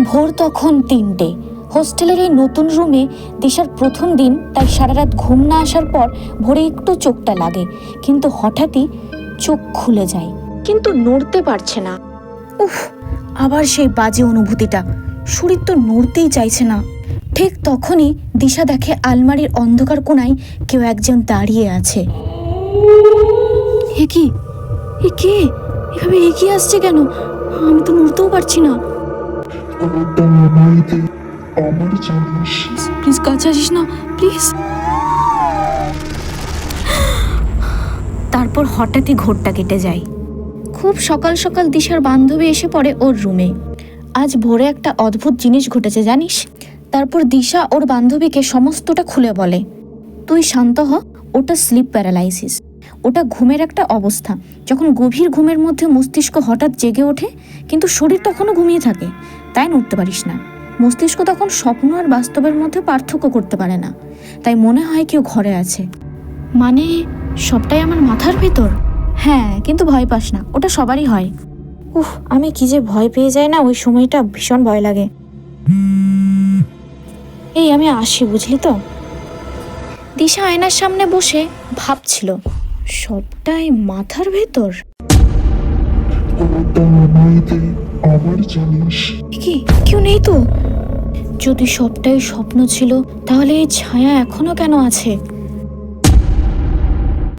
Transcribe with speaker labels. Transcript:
Speaker 1: ভোর তখন 3টে। হোস্টেলের এই নতুন রুমে দিশার প্রথম দিন, তাই সারা রাত ঘুম না আসার পর ভোরে একটু চোখটা লাগে, কিন্তু হঠাৎই চোখ খুলে যায়, কিন্তু নড়তে পারছে না। উফ, আবার সেই বাজে অনুভূতিটা, শরীর তো নড়তেই চাইছে না। ঠিক তখনই দিশা দেখে আলমারির অন্ধকার কোণায় কেউ একজন দাঁড়িয়ে আছে। এ কি? এ কে? এভাবে এগিয়ে আসছে কেন? আমি তো নড়তেও পারছি না। প্লিজ কাছে আসিস না, প্লিজ। তারপর হঠাৎই ঘোরটা কেটে যায়। খুব সকাল সকাল দিশার বান্ধবী এসে পড়ে ওর রুমে। আজ ভোরে একটা অদ্ভুত জিনিস ঘটেছে জানিস। তারপর দিশা ওর বান্ধবীকে সমস্তটা খুলে বলে। তুই শান্ত হ, ওটা স্লিপ প্যারালাইসিস। ওটা ঘুমের একটা অবস্থা, যখন গভীর ঘুমের মধ্যে মস্তিষ্ক হঠাৎ জেগে ওঠে, কিন্তু শরীর তখনও ঘুমিয়ে থাকে, তাই নড়তে পারিস না। মস্তিষ্ক তখন স্বপ্ন আর বাস্তবের মধ্যে পার্থক্য করতে পারে না, তাই মনে হয় কেউ ঘরে আছে। মানে সবটাই আমার মাথার ভেতর? হ্যাঁ, কিন্তু ভয় পাস না, ওটা সবারই হয়। উফ, আমি কি যে ভয় পেয়ে যাই না, ওই সময়টা ভীষণ ভয় লাগে। এই আমি আসি, বুঝলি তো। দিশা আয়নার সামনে বসে ভাবছিল, সবটাই মাথার ভেতর। কি কেউ নেই তো? যদি সবটাই স্বপ্ন ছিল, তাহলে এই ছায়া এখনো কেন আছে?